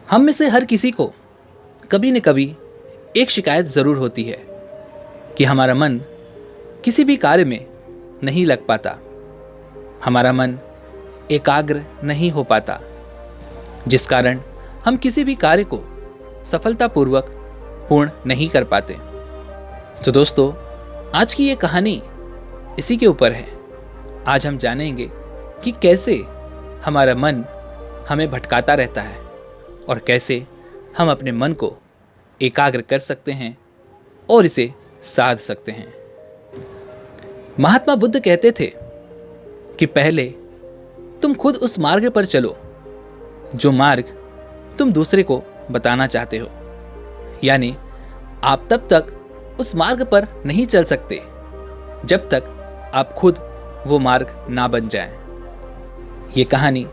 हम में से हर किसी को कभी न कभी एक शिकायत ज़रूर होती है कि हमारा मन किसी भी कार्य में नहीं लग पाता, हमारा मन एकाग्र नहीं हो पाता, जिस कारण हम किसी भी कार्य को सफलतापूर्वक पूर्ण नहीं कर पाते। तो दोस्तों, आज की ये कहानी इसी के ऊपर है। आज हम जानेंगे कि कैसे हमारा मन हमें भटकाता रहता है और कैसे हम अपने मन को एकाग्र कर सकते हैं और इसे साध सकते हैं। महात्मा बुद्ध कहते थे कि पहले तुम खुद उस मार्ग पर चलो जो मार्ग तुम दूसरे को बताना चाहते हो। यानी आप तब तक उस मार्ग पर नहीं चल सकते जब तक आप खुद वो मार्ग ना बन जाएं। ये कहानी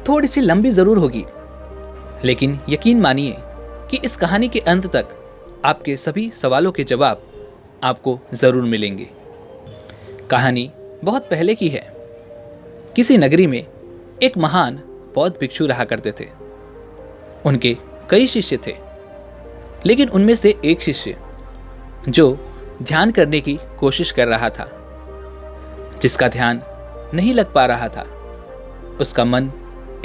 थोड़ी सी लंबी जरूर होगी, लेकिन यकीन मानिए कि इस कहानी के अंत तक आपके सभी सवालों के जवाब आपको जरूर मिलेंगे। कहानी बहुत पहले की है। किसी नगरी में एक महान बौद्ध भिक्षु रहा करते थे। उनके कई शिष्य थे, लेकिन उनमें से एक शिष्य जो ध्यान करने की कोशिश कर रहा था, जिसका ध्यान नहीं लग पा रहा था, उसका मन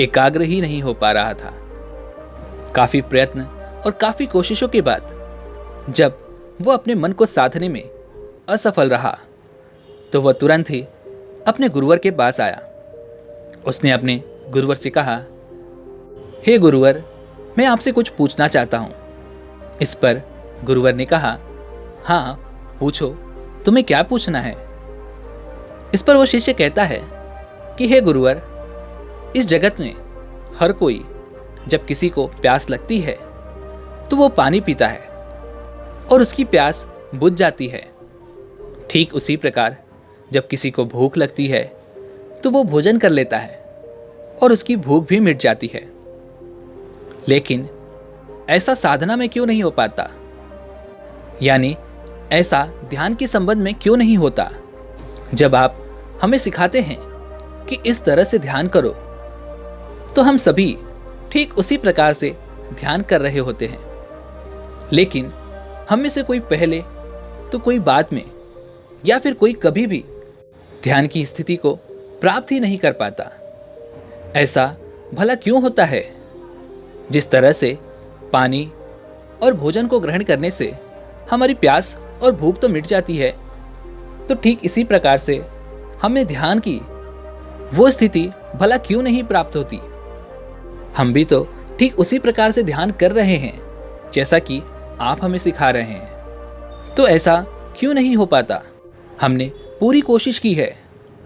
एकाग्र ही नहीं हो पा रहा था। काफी प्रयत्न और काफी कोशिशों के बाद जब वो अपने मन को साधने में असफल रहा, तो वह तुरंत ही अपने गुरुवर के पास आया। उसने अपने गुरुवर से कहा, हे गुरुवर, मैं आपसे कुछ पूछना चाहता हूँ। इस पर गुरुवर ने कहा, हाँ पूछो, तुम्हें क्या पूछना है। इस पर वो शिष्य कहता है कि हे गुरुवर, इस जगत में हर कोई जब किसी को प्यास लगती है तो वो पानी पीता है और उसकी प्यास बुझ जाती है। ठीक उसी प्रकार जब किसी को भूख लगती है तो वो भोजन कर लेता है और उसकी भूख भी मिट जाती है। लेकिन ऐसा साधना में क्यों नहीं हो पाता? यानी ऐसा ध्यान के संबंध में क्यों नहीं होता? जब आप हमें सिखाते हैं कि इस तरह से ध्यान करो, तो हम सभी ठीक उसी प्रकार से ध्यान कर रहे होते हैं, लेकिन हम में से कोई पहले तो कोई बाद में या फिर कोई कभी भी ध्यान की स्थिति को प्राप्त ही नहीं कर पाता। ऐसा भला क्यों होता है? जिस तरह से पानी और भोजन को ग्रहण करने से हमारी प्यास और भूख तो मिट जाती है, तो ठीक इसी प्रकार से हमें ध्यान की वो स्थिति भला क्यों नहीं प्राप्त होती? हम भी तो ठीक उसी प्रकार से ध्यान कर रहे हैं जैसा कि आप हमें सिखा रहे हैं, तो ऐसा क्यों नहीं हो पाता? हमने पूरी कोशिश की है,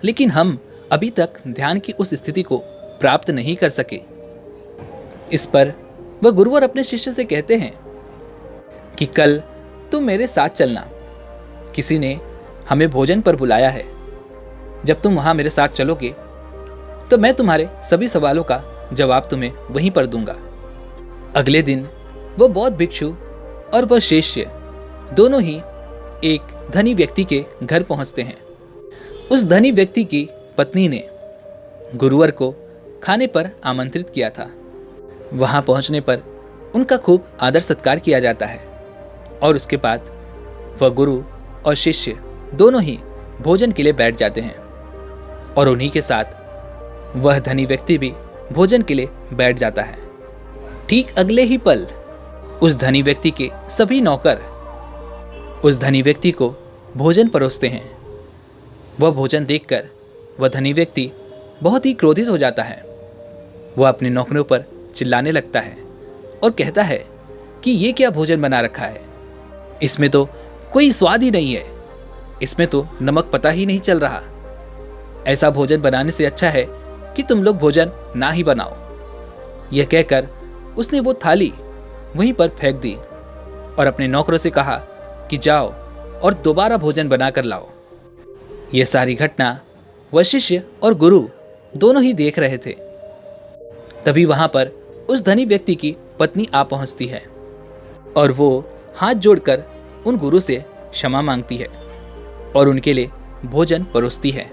लेकिन हम अभी तक ध्यान की उस स्थिति को प्राप्त नहीं कर सके। इस पर वह गुरुवर अपने शिष्य से कहते हैं कि कल तुम मेरे साथ चलना। किसी ने हमें भोजन पर बुलाया है। जब तुम वहां मेरे साथ चलोगे तो मैं तुम्हारे सभी सवालों का जवाब तुम्हें वहीं पर दूंगा। अगले दिन वह बौद्ध भिक्षु और वह शिष्य दोनों ही एक धनी व्यक्ति के घर पहुंचते हैं। उस धनी व्यक्ति की पत्नी ने गुरुवर को खाने पर आमंत्रित किया था। वहां पहुंचने पर उनका खूब आदर सत्कार किया जाता है और उसके बाद वह गुरु और शिष्य दोनों ही भोजन के लिए बैठ जाते हैं और उन्हीं के साथ वह धनी व्यक्ति भी भोजन के लिए बैठ जाता है। ठीक अगले ही पल उस धनी व्यक्ति के सभी नौकर उस धनी व्यक्ति को भोजन परोसते हैं। वह भोजन देखकर वह धनी व्यक्ति बहुत ही क्रोधित हो जाता है। वह अपने नौकरों पर चिल्लाने लगता है और कहता है कि ये क्या भोजन बना रखा है, इसमें तो कोई स्वाद ही नहीं है, इसमें तो नमक पता ही नहीं चल रहा। ऐसा भोजन बनाने से अच्छा है कि तुम लोग भोजन ना ही बनाओ। यह कहकर उसने वो थाली वहीं पर फेंक दी और अपने नौकरों से कहा कि जाओ और दोबारा भोजन बनाकर लाओ। यह सारी घटना वह शिष्य और गुरु दोनों ही देख रहे थे। तभी वहां पर उस धनी व्यक्ति की पत्नी आ पहुंचती है और वो हाथ जोड़कर उन गुरु से क्षमा मांगती है और उनके लिए भोजन परोसती है।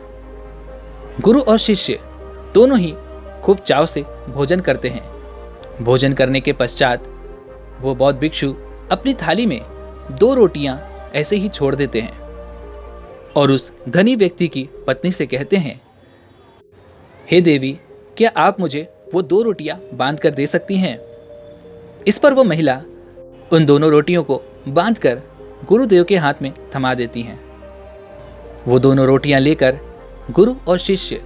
गुरु और शिष्य दोनों ही खूब चाव से भोजन करते हैं भोजन करने के पश्चात वो बौद्ध भिक्षु अपनी थाली में 2 रोटियां ऐसे ही छोड़ देते हैं और उस धनी व्यक्ति की पत्नी से कहते हैं, हे देवी, क्या आप मुझे वो 2 रोटियां बांध कर दे सकती हैं? इस पर वो महिला उन दोनों रोटियों को बांधकर गुरुदेव के हाथ में थमा देती हैं। वो दोनों रोटियां लेकर गुरु और शिष्य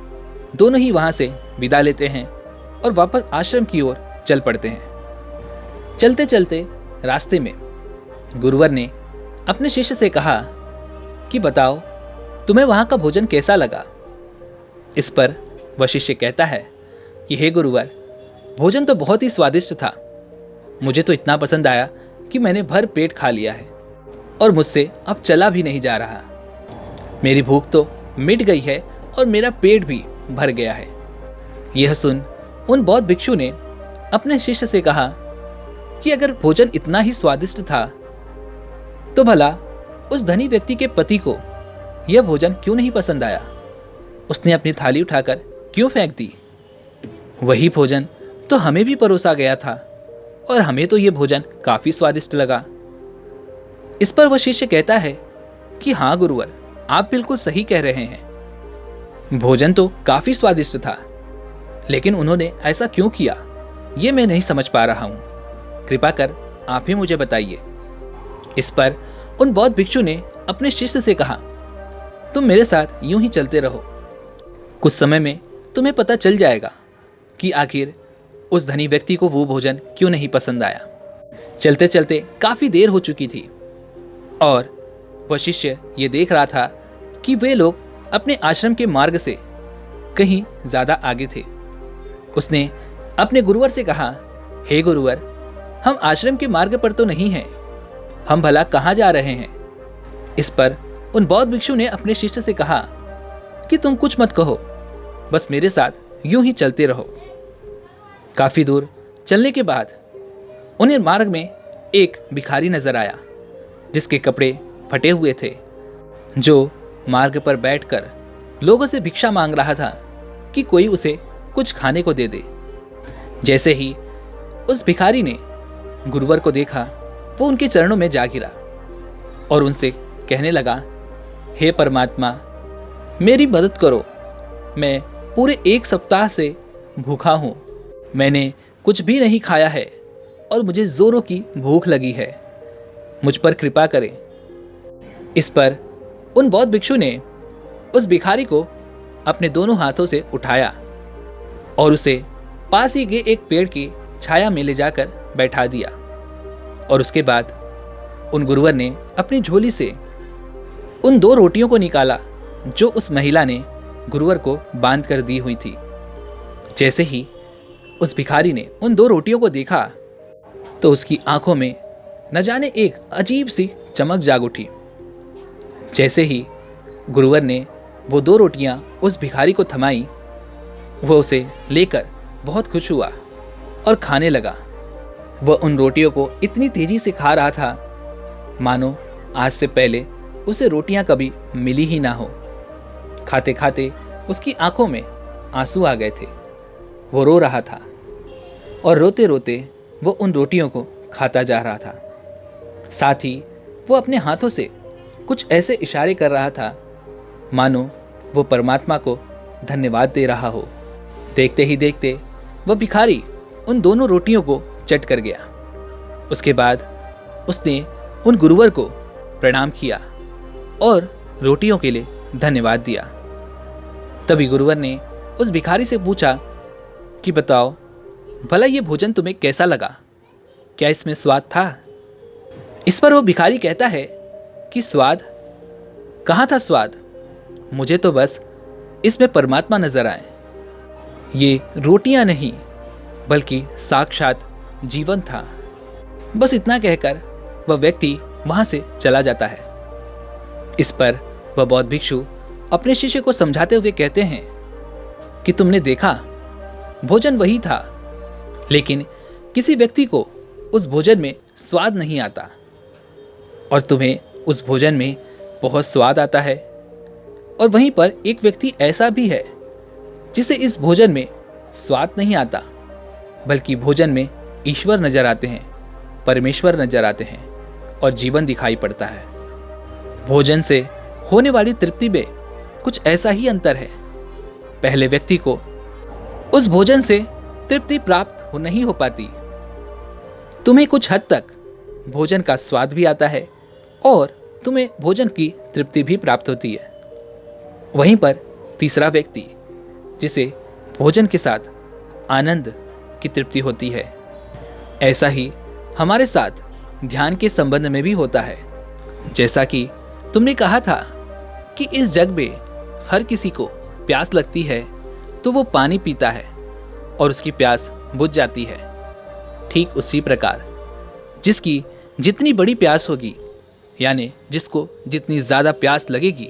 दोनों ही वहां से विदा लेते हैं और वापस आश्रम की ओर चल पड़ते हैं। चलते चलते रास्ते में गुरुवर ने अपने शिष्य से कहा कि बताओ, तुम्हें वहां का भोजन कैसा लगा? इस पर वह शिष्य कहता है कि हे गुरुवर, भोजन तो बहुत ही स्वादिष्ट था। मुझे तो इतना पसंद आया कि मैंने भर पेट खा लिया है और मुझसे अब चला भी नहीं जा रहा। मेरी भूख तो मिट गई है और मेरा पेट भी भर गया है। यह सुन उन बौद्ध भिक्षु ने अपने शिष्य से कहा कि अगर भोजन इतना ही स्वादिष्ट था तो भला उस धनी व्यक्ति के पति को यह भोजन क्यों नहीं पसंद आया? उसने अपनी थाली उठाकर क्यों फेंक दी? वही भोजन तो हमें भी परोसा गया था और हमें तो यह भोजन काफी स्वादिष्ट लगा। इस पर वह शिष्य कहता है कि हाँ गुरुवर, आप बिल्कुल सही कह रहे हैं। भोजन तो काफी स्वादिष्ट था, लेकिन उन्होंने ऐसा क्यों किया ये मैं नहीं समझ पा रहा हूं। कृपा कर आप ही मुझे बताइए। इस पर उन बौद्ध भिक्षु ने अपने शिष्य से कहा, तुम मेरे साथ यूं ही चलते रहो। कुछ समय में तुम्हें पता चल जाएगा कि आखिर उस धनी व्यक्ति को वो भोजन क्यों नहीं पसंद आया। चलते चलते काफी देर हो चुकी थी और वह शिष्य ये देख रहा था कि वे लोग अपने आश्रम के मार्ग से कहीं ज्यादा आगे थे। उसने अपने गुरुवर से कहा, हे गुरुवर, हम आश्रम के मार्ग पर तो नहीं हैं, हम भला कहाँ जा रहे हैं? इस पर उन बौद्ध भिक्षु ने अपने शिष्य से कहा कि तुम कुछ मत कहो, बस मेरे साथ यूं ही चलते रहो। काफी दूर चलने के बाद उन्हें मार्ग में एक भिखारी नजर आया जिसके कपड़े फटे हुए थे, जो मार्ग पर बैठकर लोगों से भिक्षा मांग रहा था कि कोई उसे कुछ खाने को दे दे। जैसे ही उस भिखारी ने गुरुवर को देखा, वो उनके चरणों में जा गिरा और उनसे कहने लगा, हे परमात्मा, मेरी मदद करो। मैं पूरे 1 सप्ताह से भूखा हूँ। मैंने कुछ भी नहीं खाया है और मुझे जोरों की भूख लगी है। मुझ पर कृपा करें। इस पर उन बौद्ध भिक्षु ने उस भिखारी को अपने दोनों हाथों से उठाया और उसे पास ही के एक पेड़ की छाया में ले जाकर बैठा दिया और उसके बाद उन गुरुवर ने अपनी झोली से उन 2 रोटियों को निकाला जो उस महिला ने गुरुवर को बांध कर दी हुई थी। जैसे ही उस भिखारी ने उन 2 रोटियों को देखा तो उसकी आंखों में न जाने एक अजीब सी चमक जाग उठी। जैसे ही गुरुवर ने वो 2 रोटियां उस भिखारी को थमाई, वह उसे लेकर बहुत खुश हुआ और खाने लगा। वह उन रोटियों को इतनी तेजी से खा रहा था मानो आज से पहले उसे रोटियां कभी मिली ही ना हो। खाते खाते उसकी आंखों में आंसू आ गए थे। वो रो रहा था और रोते रोते वो उन रोटियों को खाता जा रहा था। साथ ही वो अपने हाथों से कुछ ऐसे इशारे कर रहा था मानो वो परमात्मा को धन्यवाद दे रहा हो। देखते ही देखते वह भिखारी उन दोनों रोटियों को चट कर गया। उसके बाद उसने उन गुरुवर को प्रणाम किया और रोटियों के लिए धन्यवाद दिया। तभी गुरुवर ने उस भिखारी से पूछा कि बताओ, भला ये भोजन तुम्हें कैसा लगा? क्या इसमें स्वाद था? इस पर वो भिखारी कहता है कि स्वाद? कहाँ था स्वाद? मुझे तो बस इसमें परमात्मा नजर आए। ये रोटियां नहीं बल्कि साक्षात जीवन था। बस इतना कहकर वह व्यक्ति वहां से चला जाता है। इस पर वह बौद्ध भिक्षु अपने शिष्य को समझाते हुए कहते हैं कि तुमने देखा, भोजन वही था, लेकिन किसी व्यक्ति को उस भोजन में स्वाद नहीं आता और तुम्हें उस भोजन में बहुत स्वाद आता है। और वहीं पर एक व्यक्ति ऐसा भी है जिसे इस भोजन में स्वाद नहीं आता बल्कि भोजन में ईश्वर नजर आते हैं, परमेश्वर नजर आते हैं और जीवन दिखाई पड़ता है। भोजन से होने वाली तृप्ति में कुछ ऐसा ही अंतर है। पहले व्यक्ति को उस भोजन से तृप्ति प्राप्त नहीं हो पाती। तुम्हें कुछ हद तक भोजन का स्वाद भी आता है और तुम्हें भोजन की तृप्ति भी प्राप्त होती है। वहीं पर तीसरा व्यक्ति, जिसे भोजन के साथ आनंद की तृप्ति होती है, ऐसा ही हमारे साथ ध्यान के संबंध में भी होता है। जैसा कि तुमने कहा था कि इस जग में हर किसी को प्यास लगती है तो वो पानी पीता है और उसकी प्यास बुझ जाती है। ठीक उसी प्रकार जिसकी जितनी बड़ी प्यास होगी, यानी जिसको जितनी ज़्यादा प्यास लगेगी,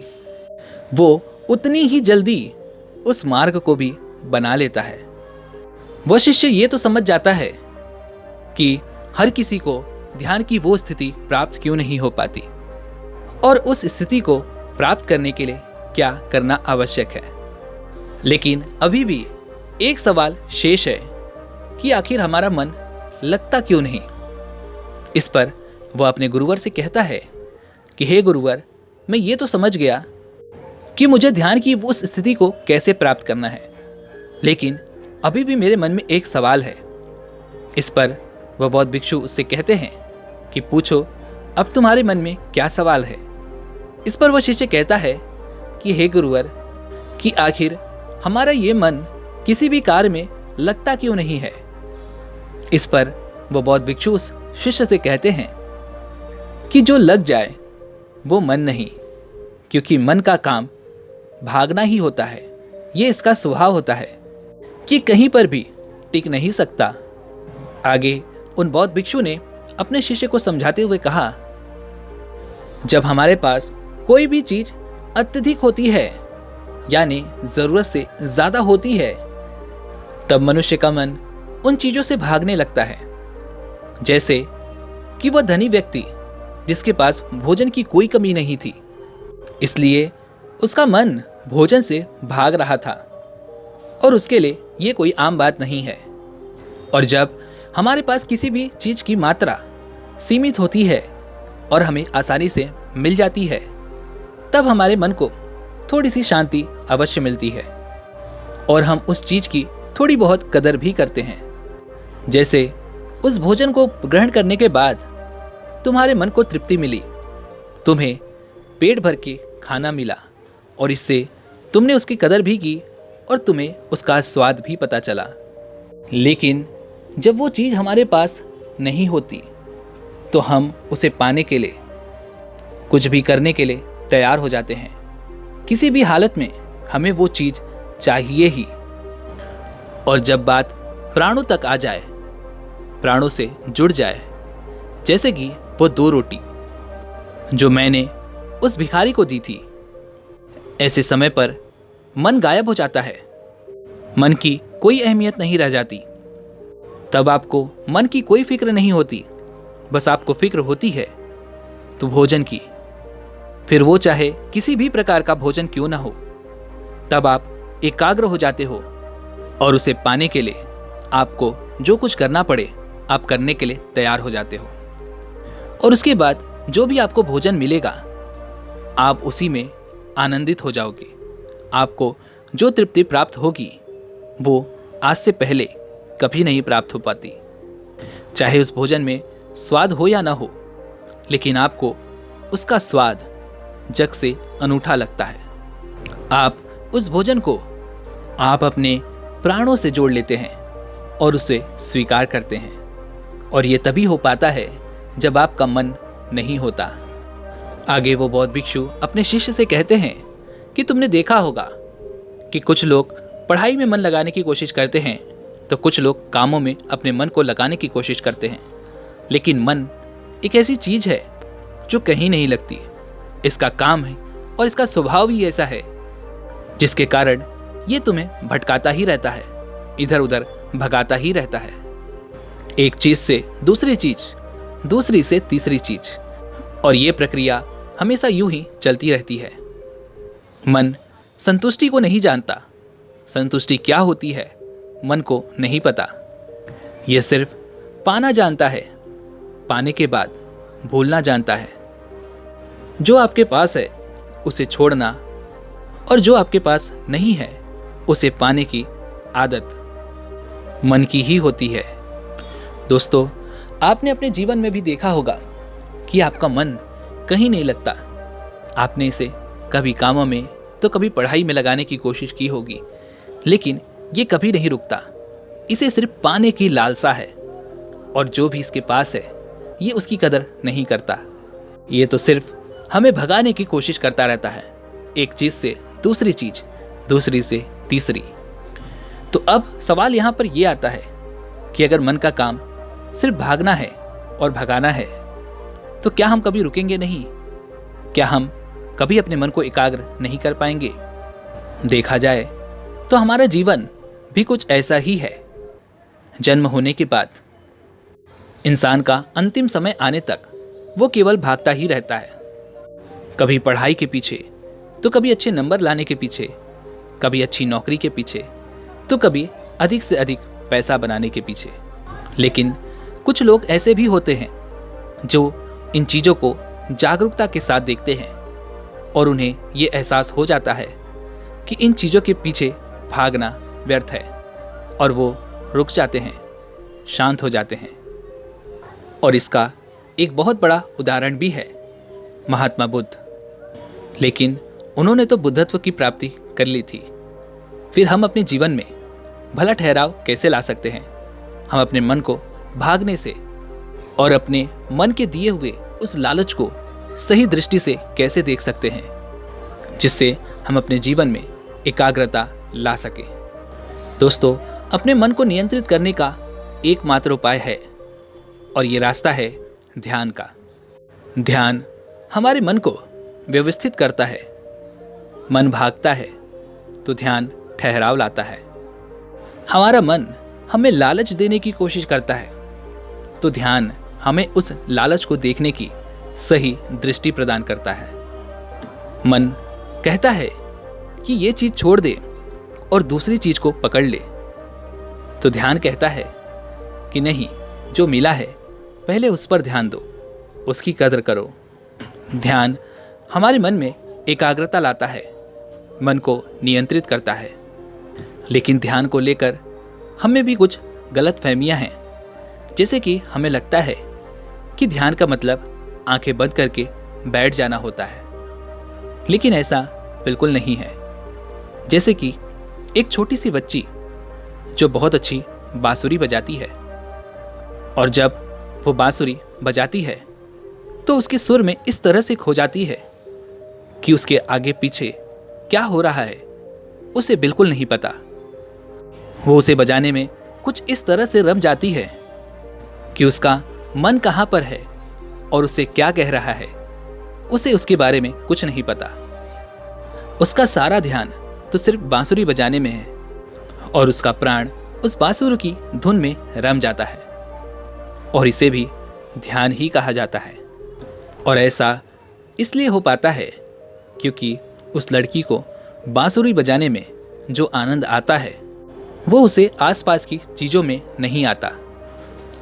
वो उतनी ही जल्दी उस मार्ग को भी बना लेता है। वह शिष्य ये तो समझ जाता है कि हर किसी को ध्यान की वो स्थिति प्राप्त क्यों नहीं हो पाती और उस स्थिति को प्राप्त करने के लिए क्या करना आवश्यक है। लेकिन अभी भी एक सवाल शेष है कि आखिर हमारा मन लगता क्यों नहीं। इस पर वह अपने गुरुवर से कहता है कि हे गुरुवर, मैं ये तो समझ गया कि मुझे ध्यान की उस स्थिति को कैसे प्राप्त करना है, लेकिन अभी भी मेरे मन में एक सवाल है। इस पर वह बौद्ध भिक्षु उससे कहते हैं कि पूछो, अब तुम्हारे मन में क्या सवाल है। इस पर वह शिष्य कहता है कि हे गुरुवर, कि आखिर हमारा ये मन किसी भी कार्य में लगता क्यों नहीं है। इस पर वह बौद्ध भिक्षु उस शिष्य से कहते हैं कि जो लग जाए वो मन नहीं, क्योंकि मन का काम भागना ही होता है। ये इसका स्वभाव होता है कि कहीं पर भी टिक नहीं सकता। आगे उन बौद्ध भिक्षु ने अपने शिष्य को समझाते हुए कहा, जब हमारे पास कोई भी चीज अत्यधिक होती है, यानी जरूरत से ज्यादा होती है, तब मनुष्य का मन उन चीजों से भागने लगता है। जैसे कि वह धनी व्यक्ति जिसके पास भोजन की कोई कमी नहीं थी, इसलिए उसका मन भोजन से भाग रहा था और उसके लिए यह कोई आम बात नहीं है। और जब हमारे पास किसी भी चीज की मात्रा सीमित होती है और हमें आसानी से मिल जाती है, तब हमारे मन को थोड़ी सी शांति अवश्य मिलती है और हम उस चीज की थोड़ी बहुत कदर भी करते हैं। जैसे उस भोजन को ग्रहण करने के बाद तुम्हारे मन को तृप्ति मिली, तुम्हें पेट भर के खाना मिला और इससे तुमने उसकी कदर भी की और तुम्हें उसका स्वाद भी पता चला। लेकिन जब वो चीज़ हमारे पास नहीं होती तो हम उसे पाने के लिए कुछ भी करने के लिए तैयार हो जाते हैं। किसी भी हालत में हमें वो चीज़ चाहिए ही। और जब बात प्राणों तक आ जाए, प्राणों से जुड़ जाए, जैसे कि वो 2 रोटी जो मैंने उस भिखारी को दी थी, ऐसे समय पर मन गायब हो जाता है। मन की कोई अहमियत नहीं रह जाती। तब आपको मन की कोई फिक्र नहीं होती, बस आपको फिक्र होती है तो भोजन की। फिर वो चाहे किसी भी प्रकार का भोजन क्यों ना हो, तब आप एकाग्र हो जाते हो और उसे पाने के लिए आपको जो कुछ करना पड़े आप करने के लिए तैयार हो जाते हो। और उसके बाद जो भी आपको भोजन मिलेगा आप उसी में आनंदित हो जाओगे। आपको जो तृप्ति प्राप्त होगी वो आज से पहले कभी नहीं प्राप्त हो पाती। चाहे उस भोजन में स्वाद हो या ना हो, लेकिन आपको उसका स्वाद जग से अनूठा लगता है। आप उस भोजन को आप अपने प्राणों से जोड़ लेते हैं और उसे स्वीकार करते हैं। और ये तभी हो पाता है जब आपका मन नहीं होता। आगे वो बौद्ध भिक्षु अपने शिष्य से कहते हैं कि तुमने देखा होगा कि कुछ लोग पढ़ाई में मन लगाने की कोशिश करते हैं तो कुछ लोग कामों में अपने मन को लगाने की कोशिश करते हैं। लेकिन मन एक ऐसी चीज है जो कहीं नहीं लगती। इसका काम है और इसका स्वभाव ही ऐसा है, जिसके कारण ये तुम्हें भटकाता ही रहता है, इधर उधर भगाता ही रहता है। एक चीज से दूसरी चीज, दूसरी से तीसरी चीज, और ये प्रक्रिया हमेशा यूं ही चलती रहती है। मन संतुष्टि को नहीं जानता। संतुष्टि क्या होती है मन को नहीं पता। यह सिर्फ पाना जानता है, पाने के बाद भूलना जानता है। जो आपके पास है उसे छोड़ना और जो आपके पास नहीं है उसे पाने की आदत मन की ही होती है। दोस्तों, आपने अपने जीवन में भी देखा होगा कि आपका मन कहीं नहीं लगता। आपने इसे कभी कामों में तो कभी पढ़ाई में लगाने की कोशिश की होगी, लेकिन ये कभी नहीं रुकता। इसे सिर्फ पाने की लालसा है और जो भी इसके पास है ये उसकी कदर नहीं करता। ये तो सिर्फ हमें भगाने की कोशिश करता रहता है, एक चीज से दूसरी चीज, दूसरी से तीसरी। तो अब सवाल यहाँ पर यह आता है कि अगर मन का काम सिर्फ भागना है और भगाना है तो क्या हम कभी रुकेंगे नहीं? क्या हम कभी अपने मन को एकाग्र नहीं कर पाएंगे? देखा जाए तो हमारा जीवन भी कुछ ऐसा ही है। जन्म होने के बाद इंसान का अंतिम समय आने तक वो केवल भागता ही रहता है, कभी पढ़ाई के पीछे तो कभी अच्छे नंबर लाने के पीछे, कभी अच्छी नौकरी के पीछे तो कभी अधिक से अधिक पैसा बनाने के पीछे। लेकिन कुछ लोग ऐसे भी होते हैं जो इन चीज़ों को जागरूकता के साथ देखते हैं और उन्हें ये एहसास हो जाता है कि इन चीज़ों के पीछे भागना व्यर्थ है और वो रुक जाते हैं, शांत हो जाते हैं। और इसका एक बहुत बड़ा उदाहरण भी है महात्मा बुद्ध। लेकिन उन्होंने तो बुद्धत्व की प्राप्ति कर ली थी। फिर हम अपने जीवन में भला ठहराव कैसे ला सकते हैं? हम अपने मन को भागने से और अपने मन के दिए हुए उस लालच को सही दृष्टि से कैसे देख सकते हैं, जिससे हम अपने जीवन में एकाग्रता ला सके? दोस्तों, अपने मन को नियंत्रित करने का एकमात्र उपाय है और ये रास्ता है ध्यान का। ध्यान हमारे मन को व्यवस्थित करता है। मन भागता है तो ध्यान ठहराव लाता है। हमारा मन हमें लालच देने की कोशिश करता है तो ध्यान हमें उस लालच को देखने की सही दृष्टि प्रदान करता है। मन कहता है कि ये चीज छोड़ दे और दूसरी चीज को पकड़ ले, तो ध्यान कहता है कि नहीं, जो मिला है पहले उस पर ध्यान दो, उसकी कदर करो। ध्यान हमारे मन में एकाग्रता लाता है, मन को नियंत्रित करता है। लेकिन ध्यान को लेकर हमें भी कुछ गलत फहमियाँ हैं, जैसे कि हमें लगता है कि ध्यान का मतलब आंखें बंद करके बैठ जाना होता है, लेकिन ऐसा बिल्कुल नहीं है। जैसे कि एक छोटी सी बच्ची जो बहुत अच्छी बांसुरी बजाती है और जब वो बांसुरी बजाती है तो उसके सुर में इस तरह से खो जाती है कि उसके आगे पीछे क्या हो रहा है उसे बिल्कुल नहीं पता। वो उसे बजाने में कुछ इस तरह से रम जाती है कि उसका मन कहाँ पर है और उसे क्या कह रहा है उसे उसके बारे में कुछ नहीं पता। उसका सारा ध्यान तो सिर्फ बांसुरी बजाने में है और उसका प्राण उस बांसुरी की धुन में रम जाता है और इसे भी ध्यान ही कहा जाता है। और ऐसा इसलिए हो पाता है क्योंकि उस लड़की को बांसुरी बजाने में जो आनंद आता है वो उसे आसपास की चीज़ों में नहीं आता,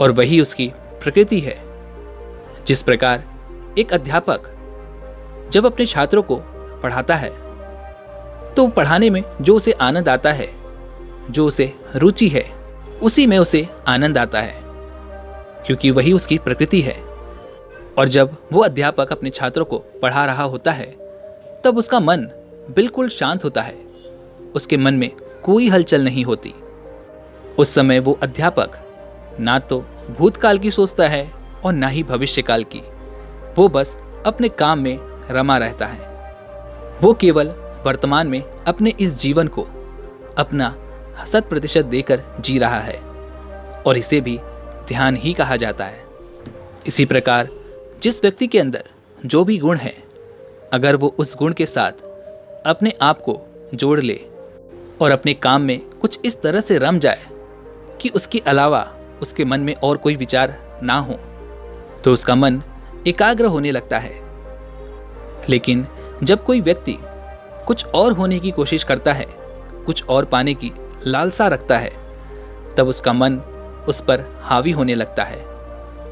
और वही उसकी प्रकृति है। जिस प्रकार एक अध्यापक जब अपने छात्रों को पढ़ाता है तो पढ़ाने में जो उसे आनंद आता है, जो उसे रुचि है, उसी में उसे आनंद आता है, क्योंकि वही उसकी प्रकृति है। और जब वो अध्यापक अपने छात्रों को पढ़ा रहा होता है तब उसका मन बिल्कुल शांत होता है, उसके मन में कोई हलचल नहीं होती। उस समय वो अध्यापक ना तो भूतकाल की सोचता है और ना ही भविष्यकाल की, वो बस अपने काम में रमा रहता है। वो केवल वर्तमान में अपने इस जीवन को अपना 100% देकर जी रहा है और इसे भी ध्यान ही कहा जाता है। इसी प्रकार जिस व्यक्ति के अंदर जो भी गुण है, अगर वो उस गुण के साथ अपने आप को जोड़ ले और अपने काम में कुछ इस तरह से रम जाए कि उसके अलावा उसके मन में और कोई विचार ना हो, तो उसका मन एकाग्र होने लगता है। लेकिन जब कोई व्यक्ति कुछ और होने की कोशिश करता है, कुछ और पाने की लालसा रखता है, तब उसका मन उस पर हावी होने लगता है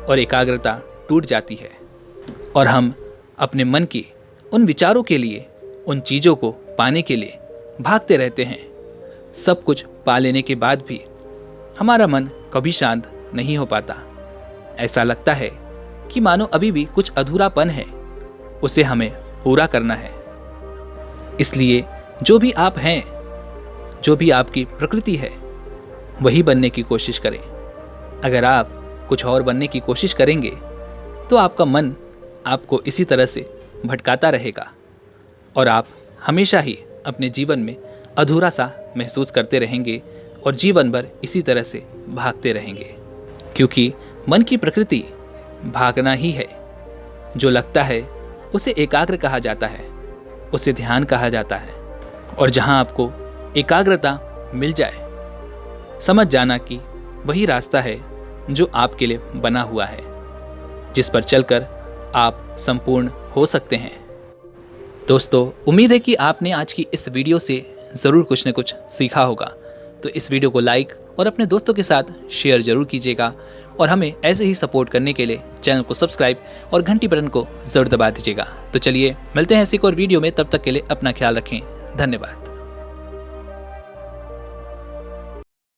और एकाग्रता टूट जाती है और हम अपने मन के उन विचारों के लिए, उन चीज़ों को पाने के लिए भागते रहते हैं। सब कुछ पा लेने के बाद भी हमारा मन कभी शांत नहीं हो पाता। ऐसा लगता है कि मानो अभी भी कुछ अधूरापन है, उसे हमें पूरा करना है। इसलिए जो भी आप हैं, जो भी आपकी प्रकृति है, वही बनने की कोशिश करें। अगर आप कुछ और बनने की कोशिश करेंगे तो आपका मन आपको इसी तरह से भटकाता रहेगा और आप हमेशा ही अपने जीवन में अधूरा सा महसूस करते रहेंगे और जीवन भर इसी तरह से भागते रहेंगे। क्योंकि मन की प्रकृति भागना ही है। जो लगता है उसे एकाग्र कहा जाता है, उसे ध्यान कहा जाता है। और जहाँ आपको एकाग्रता मिल जाए, समझ जाना कि वही रास्ता है जो आपके लिए बना हुआ है, जिस पर चलकर आप संपूर्ण हो सकते हैं। दोस्तों, उम्मीद है कि आपने आज की इस वीडियो से ज़रूर कुछ न कुछ सीखा होगा। तो इस वीडियो को लाइक और अपने दोस्तों के साथ शेयर ज़रूर कीजिएगा और हमें ऐसे ही सपोर्ट करने के लिए चैनल को सब्सक्राइब और घंटी बटन को ज़रूर दबा दीजिएगा। तो चलिए मिलते हैं ऐसी एक और वीडियो में, तब तक के लिए अपना ख्याल रखें। धन्यवाद।